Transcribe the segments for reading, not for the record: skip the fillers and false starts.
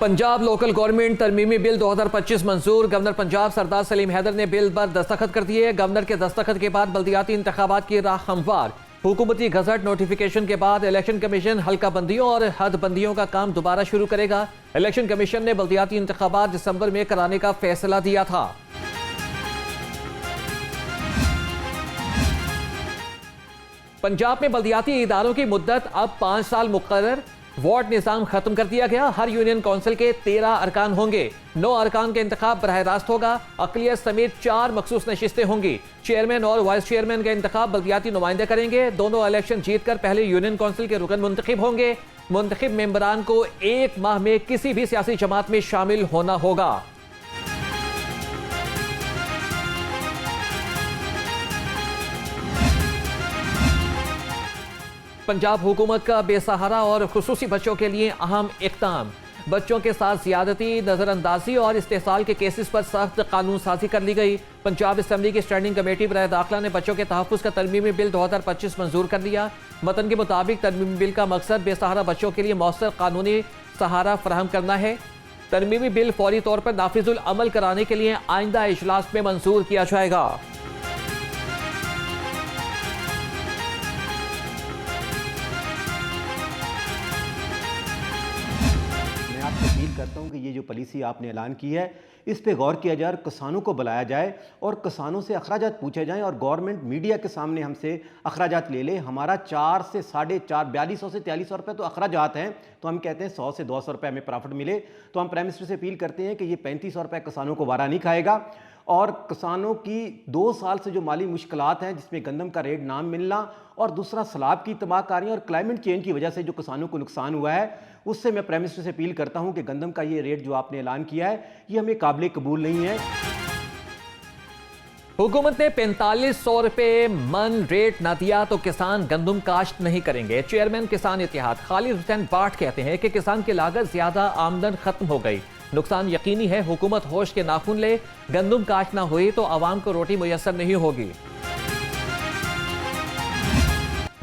Punjab local government तरमीमी bill 2025 मंजूर। Governor Punjab सरदार सलीम हैदर ने bill पर दस्तखत कर दिए। गवर्नर के दस्तखत के बाद बल्दियाती इंतखाबात की राह हमवार। हुकूमती गजट नोटिफिकेशन के बाद इलेक्शन कमीशन हल्का बंदियों और हद बंदियों का काम दोबारा शुरू करेगा। इलेक्शन कमीशन ने बल्दियाती इंतखाबात दिसंबर में कराने का फैसला दिया था। पंजाब में बल्दियाती इदारों की मुद्दत अब 5 साल मुकर्रर। वार्ड निज़ाम खत्म कर दिया गया। हर यूनियन काउंसिल के 13 अरकान होंगे। 9 अरकान का इंतखाब बराह रास्त होगा। अक़लियत समेत 4 मखसूस नशिस्तें होंगी। चेयरमैन और वाइस चेयरमैन का इंतखाब बल्दियाती नुमाइंदे करेंगे। दोनों इलेक्शन जीतकर पहले यूनियन काउंसिल के रुकन मुंतखब होंगे। मुंतखब मेंबरान को 1 माह में किसी भी सियासी जमात में शामिल होना होगा। पंजाब हुकूमत का बेसहारा और खुसूसी बच्चों के लिए अहम इक़दाम। बच्चों के साथ ज़्यादती, नज़रअंदाजी और इस्तेसाल के केसेस पर सख्त कानून साजी कर ली गई। पंजाब असम्बली की स्टैंडिंग कमेटी बराह दाखिला ने बच्चों के तहफ़्फ़ुज़ का तरमीमी बिल 2025 मंजूर कर लिया। मतन के मुताबिक तरमीमी बिल का मकसद बेसहारा बच्चों के लिए मौसर कानूनी सहारा फराहम करना है। तरमीमी बिल फौरी तौर पर नाफिजुल अमल कराने के लिए आइंदा इजलास में मंजूर किया जाएगा। अपील करता हूं कि ये जो पॉलिसी आपने ऐलान की है इस पे गौर किया जाए और किसानों को बुलाया जाए और किसानों से अखराजात पूछे जाएं और गवर्नमेंट मीडिया के सामने हमसे अखराजात ले ले। हमारा 4 से 4.5 4200 से 4300 रुपये तो अखराजात हैं, तो हम कहते हैं 100 से 200 रुपये हमें प्रॉफिट मिले। तो हम प्राइम मिनिस्टर से अपील करते हैं कि ये 3500 रुपये किसानों को वारा नहीं खाएगा। और किसानों की 2 साल से जो माली मुश्किलात हैं, जिसमें गंदम का रेट ना मिलना और दूसरा सैलाब की तबाहकारियाँ और क्लाइमेट चेंज की वजह से जो किसानों को नुकसान हुआ है, उससे मैं प्राइम मिनिस्टर से अपील करता हूं कि गंदम का ये रेट जो आपने ऐलान किया है ये हमें काबिल कबूल नहीं है। हुकूमत ने 4500 रुपये मन रेट न दिया तो किसान गंदम काश्त नहीं करेंगे। चेयरमैन किसान इत्तेहाद खालिद हुसैन बाट कहते हैं कि किसान की लागत ज्यादा, आमदन खत्म हो गई, नुकसान यकीनी है। हुकूमत होश के नाखून ले, गंदम काश्त ना हुई तो आवाम को रोटी मुयसर नहीं होगी।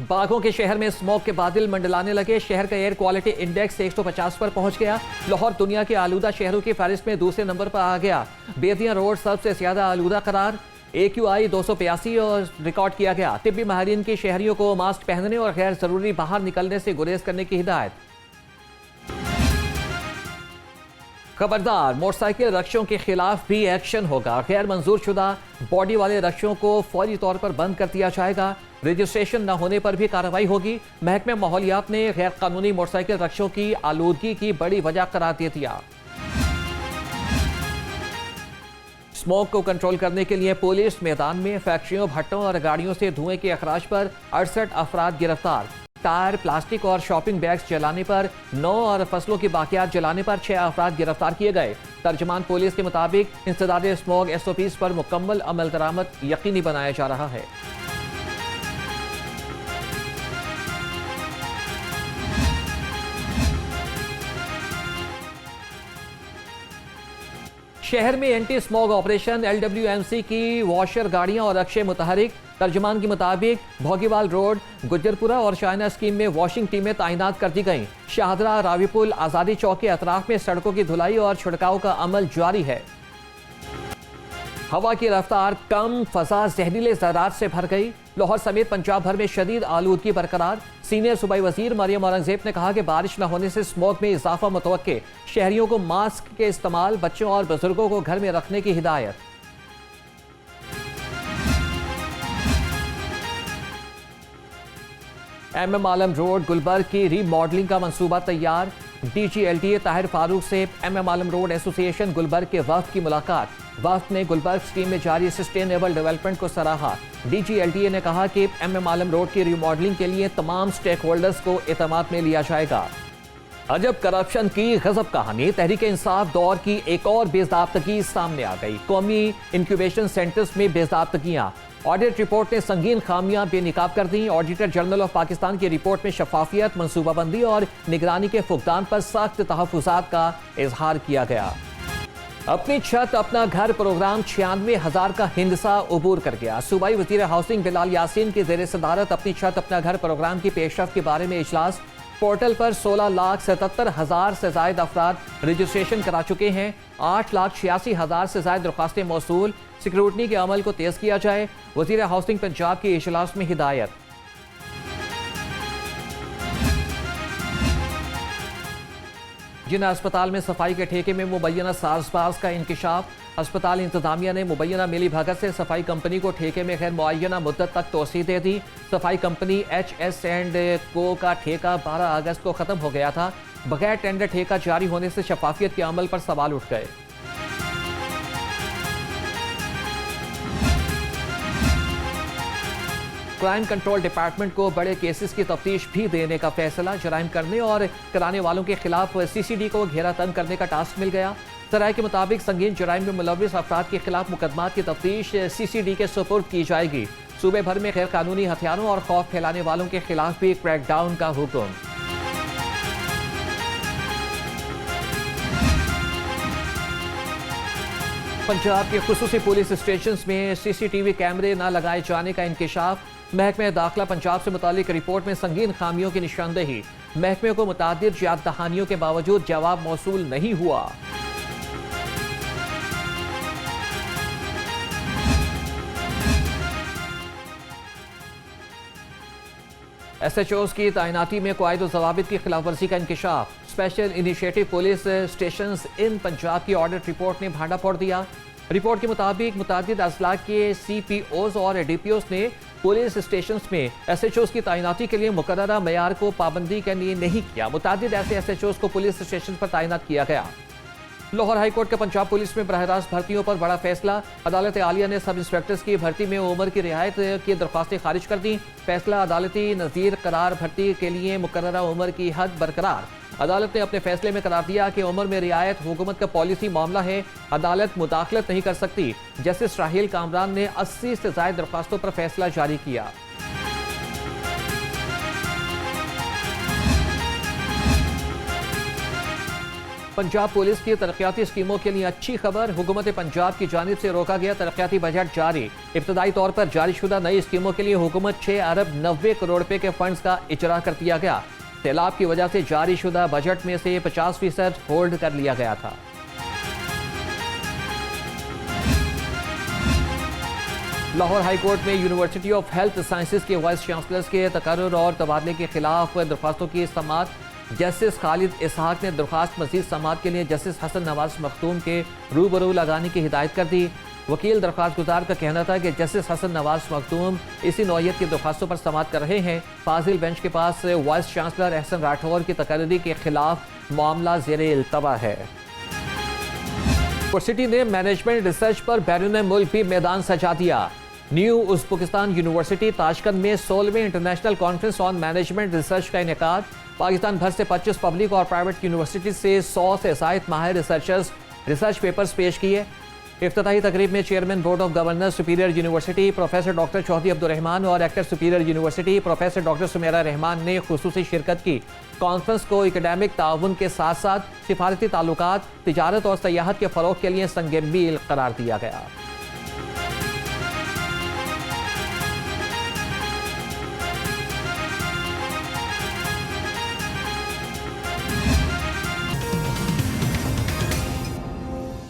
बागों के शहर में स्मोक के बादल मंडलाने लगे। शहर का एयर क्वालिटी इंडेक्स 150 पर पहुंच गया। लाहौर दुनिया के आलूदा शहरों की फहरिस्त में दूसरे नंबर पर आ गया। बेदिया रोड सबसे ज्यादा आलूदा करार। AQI 285 और रिकॉर्ड किया गया। तिब्बी माहिरीन की शहरियों को मास्क पहनने और गैर जरूरी बाहर निकलने से गुरेज करने की हिदायत। खबरदार, मोटरसाइकिल रक्षों के खिलाफ भी एक्शन होगा। गैर मंजूर शुदा बॉडी वाले रक्षों को फौरी तौर पर बंद कर दिया जाएगा। रजिस्ट्रेशन न होने पर भी कार्रवाई होगी। महकमे माहौलियात ने गैर कानूनी मोटरसाइकिल रक्षों की आलूदगी की बड़ी वजह करार दे दिया। स्मोक को कंट्रोल करने के लिए पुलिस मैदान में। फैक्ट्रियों, भट्टों और गाड़ियों से धुएं के अखराज पर 68 अफराद गिरफ्तार। टायर, प्लास्टिक और शॉपिंग बैग्स जलाने पर 9 और फसलों की बाकियात जलाने पर 6 अफराद गिरफ्तार किए गए। तर्जमान पुलिस के मुताबिक इंसदाद स्मोक SOPs पर मुकम्मल अमल दरामद यकीनी बनाया जा रहा है। शहर में एंटी स्मोक ऑपरेशन। LWMC की वॉशर गाड़ियां और अक्षय मुतहरिक। तर्जमान के मुताबिक भोगीवाल रोड, गुज्जरपुरा और शाइना स्कीम में वॉशिंग टीमें तैनात कर दी गईं। शाहदरा, रावीपुल, आज़ादी चौक के अतराफ में सड़कों की धुलाई और छिड़काव का अमल जारी है। हवा की रफ्तार कम, फजा जहरीले ज़रात से भर गई। लाहौर समेत पंजाब भर में शदीद आलूदगी बरकरार। सीनियर सूबाई वजीर मरियम औरंगजेब ने कहा कि बारिश न होने से स्मोक में इजाफा मुतवक्के। शहरियों को मास्क के इस्तेमाल, बच्चों और बुजुर्गों को घर में रखने की हिदायत। MM आलम रोड गुलबर्ग की रीमॉडलिंग का मंसूबा तैयार। DG LTA ताहिर फारूक से MM आलम रोड एसोसिएशन गुलबर्ग के वफ्द की मुलाकात। वफ्द ने गुलबर्ग स्कीम में जारी सस्टेनेबल डेवलपमेंट को सराहा। DG LTA ने कहा कि MM आलम रोड की रीमॉडलिंग के लिए तमाम स्टेक होल्डर्स को एतमाद में लिया जाएगा। अजब करप्शन की गजब कहानी। तहरीक इंसाफ दौर की एक और बेज़ाब्तगी सामने आ गई। कौमी इंक्यूबेशन सेंटर्स में बेज़ाब्तगियां। ऑडिट रिपोर्ट ने संगीन खामियां बेनिकाब कर दी। ऑडिटर जनरल ऑफ पाकिस्तान की रिपोर्ट में शफाफियत, मनसूबाबंदी और निगरानी के फुकदान पर सख्त तहफ़्फ़ुज़ात का इजहार किया गया। अपनी छत अपना घर प्रोग्राम 96,000 का हिंदसा उबूर कर गया। सूबाई वज़ीर हाउसिंग बिलाल यासीन की ज़ेर सदारत अपनी छत अपना घर प्रोग्राम की पेशरफ्त के बारे में इजलास। पोर्टल पर 16,77,000 से ज्यादा अफराद रजिस्ट्रेशन करा चुके हैं। 8,86,000 से ज्यादा दरख्वास्तें मौसूल। सिक्योरिटी के अमल को तेज किया जाए, वजीर हाउसिंग पंजाब की इजलास में हिदायत। जिना अस्पताल में सफाई के ठेके में मुबैना साजबाज का इंकशाफ। अस्पताल इंतजामिया ने मुबैना मिली भगत से सफाई कंपनी को ठेके में गैर मुअय्यना मुद्दत तक तोसी दे दी। सफाई कंपनी HS&Co का ठेका 12 अगस्त को खत्म हो गया था। बगैर टेंडर ठेका जारी होने से शफाफियत के अमल पर सवाल उठ गए। क्राइम कंट्रोल डिपार्टमेंट को बड़े केसेस की तफ्तीश भी देने का फैसला। जराइम करने और कराने वालों के खिलाफ CCD को घेरा तंग करने का टास्क मिल गया। सराय के मुताबिक संगीन जराइम में मुलविस अफराद के खिलाफ मुकदमात की तफ्तीश CCD के सुपुर्द की जाएगी। सूबे भर में गैर कानूनी हथियारों और खौफ फैलाने वालों के खिलाफ भी क्रैकडाउन का हुक्म। पंजाब के खुसूसी पुलिस स्टेशन में CCTV कैमरे न लगाए जाने का इंकशाफ। महकमे दाखिला पंजाब से मुतालिक रिपोर्ट में संगीन खामियों की निशानदेही। महकमे को मुतादिद याद दहानियों के बावजूद जवाब मौसूल नहीं हुआ। SHOs की तैनाती में कायदे और ज़वाबित की खिलाफवर्जी का इंकशाफ। स्पेशल इनिशिएटिव पुलिस स्टेशंस इन पंजाब की ऑडिट रिपोर्ट ने भांडा फोड़ दिया। रिपोर्ट के मुताबिक मुतादिद अजला के CPOs और DPOs ने पुलिस स्टेशंस में SHOs की तैनाती के लिए मुकर्ररा मयार को पाबंदी के लिए नहीं किया। मुतादिद ऐसे SHOs को पुलिस स्टेशन पर तैनात किया गया। लाहौर हाईकोर्ट का पंजाब पुलिस में बराह रास्त भर्तियों पर बड़ा फैसला। अदालत आलिया ने सब इंस्पेक्टर्स की भर्ती में उम्र की रियायत की दरख्वास्तें खारिज कर दी। फैसला अदालती नज़ीर करार भर्ती के लिए मुकर्ररा उम्र की हद बरकरार। अदालत ने अपने फैसले में करार दिया कि उम्र में रियायत हुकूमत का पॉलिसी मामला है, अदालत मुदाखलत नहीं कर सकती। जस्टिस राहील कामरान ने 80 से ज्यादा दरख्वास्तों पर फैसला जारी किया। पंजाब पुलिस की तरक्याती स्कीमों के लिए अच्छी खबर। हुकूमत पंजाब की जानिब से रोका गया तरक्याती बजट जारी। इब्तदाई तौर पर जारी शुदा नई स्कीमों के लिए हुकूमत 6 अरब 90 करोड़ रुपए के फंड्स का इजरा कर दिया गया। सैलाब की वजह से जारी शुदा बजट में से 50% होल्ड कर लिया गया था। लाहौर हाईकोर्ट में यूनिवर्सिटी ऑफ हेल्थ साइंसेज के वाइस चांसलर्स के तकर्रुर और तबादले के खिलाफ दरख्वास्तों की समाअत। जस्टिस खालिद इसहाक ने दरख्वास्त मजीद समाअत के लिए जस्टिस हसन नवाज मखदूम के रूबरू लगाने की हिदायत कर दी। वकील दरख्वास्त गुजार का कहना था कि जस्टिस हसन नवाज मखदूम इसी नौयत की दरख्वास्तों पर समाअत कर रहे हैं। फाजिल बेंच के पास वाइस चांसलर एहसन राठौर की तकर्री के खिलाफ मामला ज़ेरे इल्तवा है। यूनिवर्सिटी ने मैनेजमेंट रिसर्च पर बैरून मुल्क भी मैदान सजा दिया। न्यू उज़्बेकिस्तान यूनिवर्सिटी ताशकंद में 16वें international conference on management research का इनेकाद। पाकिस्तान भर से 25 पब्लिक और प्राइवेट यूनिवर्सिटी से 100 से ज़ायद माहिर रिसर्चर्स रिसर्च पेपर्स पेश किए। इफ्तिताही तकरीब में chairman board of governors superior university professor doctor Chaudhary Abdurrahman और rector superior university professor doctor Sumaira Rahman ने खुसूसी शिरकत की। कॉन्फ्रेंस को एकेडमिक ताउन के साथ साथ सिफारती ताल्लुकात, तिजारत और सयाहत के फ़रोग़ के लिए संग मील करार दिया गया।